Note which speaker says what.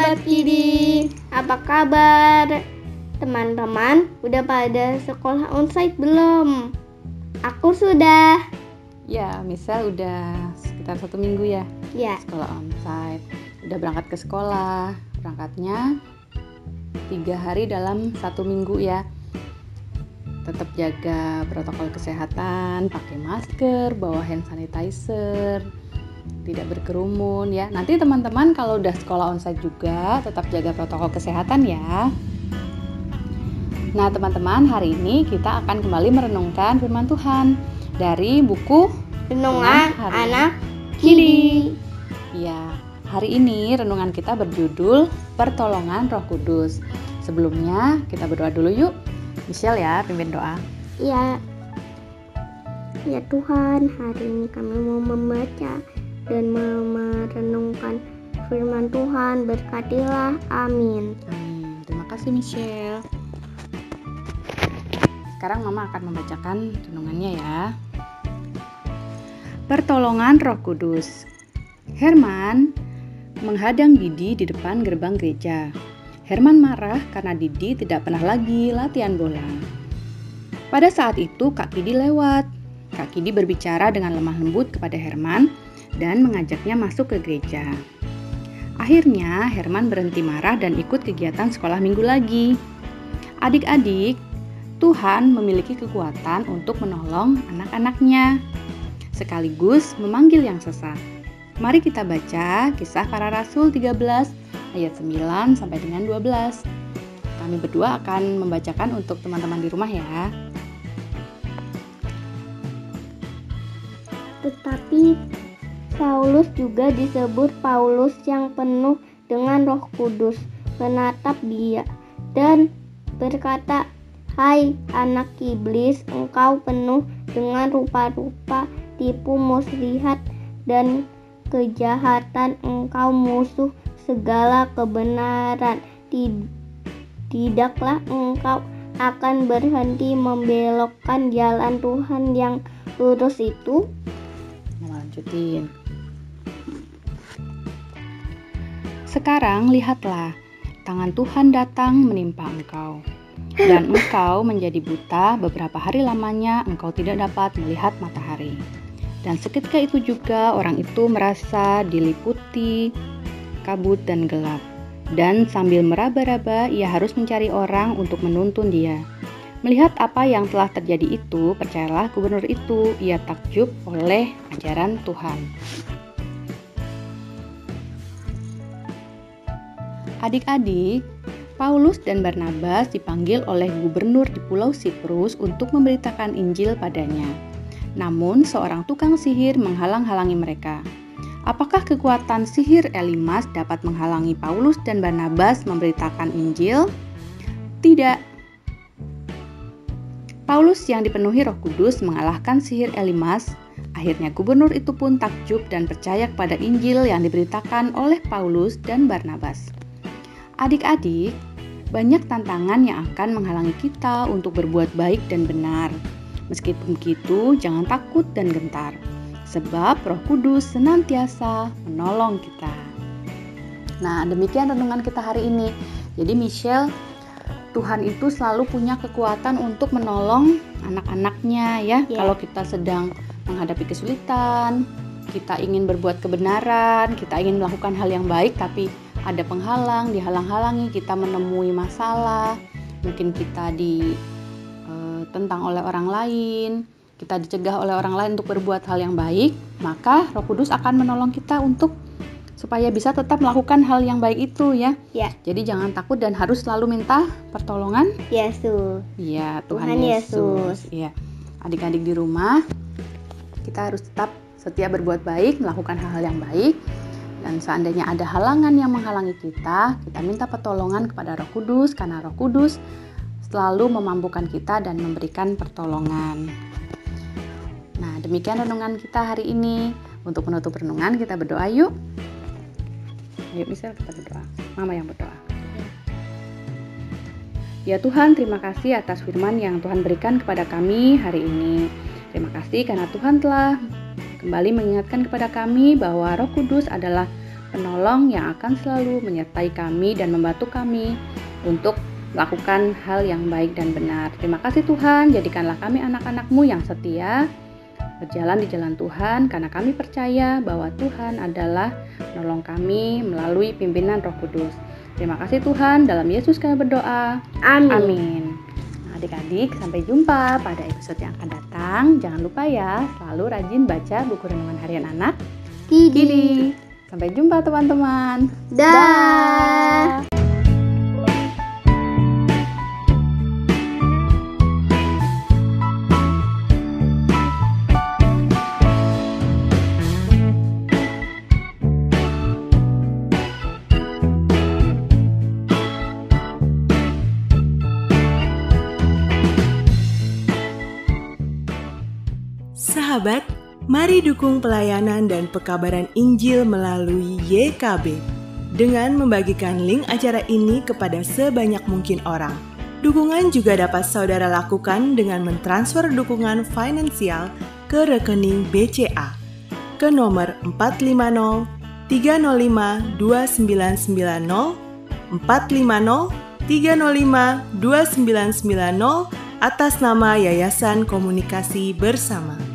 Speaker 1: Sahabat Kidi, apa kabar? Teman-teman, udah pada sekolah onsite belum? Aku sudah.
Speaker 2: Ya, misal udah sekitar 1 minggu ya.
Speaker 1: Ya.
Speaker 2: Sekolah onsite. Udah berangkat ke sekolah. Berangkatnya 3 hari dalam 1 minggu ya. Tetap jaga protokol kesehatan, pakai masker, bawa hand sanitizer, tidak berkerumun ya. Nanti teman-teman kalau udah sekolah onsite juga tetap jaga protokol kesehatan ya. Nah teman-teman, hari ini kita akan kembali merenungkan firman Tuhan dari buku
Speaker 1: Renungan Anak Kidi.
Speaker 2: Ya, hari ini renungan kita berjudul Pertolongan Roh Kudus. Sebelumnya kita berdoa dulu yuk. Michelle ya, pimpin doa.
Speaker 1: Ya. Ya Tuhan, hari ini kami mau membaca dan merenungkan firman Tuhan. Berkatilah, amin.
Speaker 2: Amin. Terima kasih Michelle. Sekarang Mama akan membacakan renungannya ya. Pertolongan Roh Kudus. Herman menghadang Didi di depan gerbang gereja. Herman marah karena Didi tidak pernah lagi latihan bola. Pada saat itu Kak Kidi lewat. Kak Kidi berbicara dengan lemah lembut kepada Herman dan mengajaknya masuk ke gereja. Akhirnya Herman berhenti marah dan ikut kegiatan sekolah minggu lagi. Adik-adik, Tuhan memiliki kekuatan untuk menolong anak-anaknya, sekaligus memanggil yang sesat. Mari kita baca Kisah Para Rasul 13 ayat 9 sampai dengan 12. Kami berdua akan membacakan untuk teman-teman di rumah ya.
Speaker 1: Tetapi Saulus juga disebut Paulus yang penuh dengan Roh Kudus, menatap dia dan berkata, "Hai anak iblis, engkau penuh dengan rupa-rupa tipu muslihat dan kejahatan, engkau musuh segala kebenaran. Tidaklah engkau akan berhenti membelokkan jalan Tuhan yang lurus itu?"
Speaker 2: Lanjutin. Sekarang lihatlah, tangan Tuhan datang menimpa engkau, dan engkau menjadi buta. Beberapa hari lamanya engkau tidak dapat melihat matahari. Dan seketika itu juga orang itu merasa diliputi kabut dan gelap. Dan sambil meraba-raba ia harus mencari orang untuk menuntun dia. Melihat apa yang telah terjadi itu, percayalah gubernur itu, ia takjub oleh ajaran Tuhan. Adik-adik, Paulus dan Barnabas dipanggil oleh gubernur di Pulau Siprus untuk memberitakan Injil padanya. Namun, seorang tukang sihir menghalang-halangi mereka. Apakah kekuatan sihir Elimas dapat menghalangi Paulus dan Barnabas memberitakan Injil? Tidak. Paulus yang dipenuhi Roh Kudus mengalahkan sihir Elimas. Akhirnya gubernur itu pun takjub dan percaya kepada Injil yang diberitakan oleh Paulus dan Barnabas. Adik-adik, banyak tantangan yang akan menghalangi kita untuk berbuat baik dan benar. Meskipun begitu, jangan takut dan gentar, sebab Roh Kudus senantiasa menolong kita. Nah, demikian renungan kita hari ini. Jadi Michelle, Tuhan itu selalu punya kekuatan untuk menolong anak-anaknya ya. Kalau kita sedang menghadapi kesulitan, kita ingin berbuat kebenaran, kita ingin melakukan hal yang baik tapi ada penghalang, dihalang-halangi, kita menemui masalah, mungkin kita ditentang oleh orang lain, kita dicegah oleh orang lain untuk berbuat hal yang baik, maka Roh Kudus akan menolong kita supaya bisa tetap melakukan hal yang baik itu ya. Jadi jangan takut dan harus selalu minta pertolongan
Speaker 1: Yesus.
Speaker 2: Iya, Tuhan Yesus. Iya. Adik-adik di rumah, kita harus tetap setia berbuat baik, melakukan hal-hal yang baik. Dan seandainya ada halangan yang menghalangi kita minta pertolongan kepada Roh Kudus, karena Roh Kudus selalu memampukan kita dan memberikan pertolongan. Nah, demikian renungan kita hari ini. Untuk menutup renungan, kita berdoa yuk. Ayo Michelle, kita berdoa. Mama yang berdoa. Ya Tuhan, terima kasih atas firman yang Tuhan berikan kepada kami hari ini. Terima kasih karena Tuhan telah kembali mengingatkan kepada kami bahwa Roh Kudus adalah penolong yang akan selalu menyertai kami dan membantu kami untuk melakukan hal yang baik dan benar. Terima kasih Tuhan, jadikanlah kami anak-anak-Mu yang setia, berjalan di jalan Tuhan, karena kami percaya bahwa Tuhan adalah menolong kami melalui pimpinan Roh Kudus. Terima kasih Tuhan, dalam Yesus kami berdoa. Amin. Adik-adik, sampai jumpa pada episode yang akan datang. Jangan lupa ya, selalu rajin baca buku renungan harian anak Kidi. Sampai jumpa teman-teman.
Speaker 1: Dah.
Speaker 3: Sahabat, mari dukung pelayanan dan pekabaran Injil melalui YKB dengan membagikan link acara ini kepada sebanyak mungkin orang. Dukungan juga dapat saudara lakukan dengan mentransfer dukungan finansial ke rekening BCA ke nomor 450 305 2990 450 305 2990 atas nama Yayasan Komunikasi Bersama.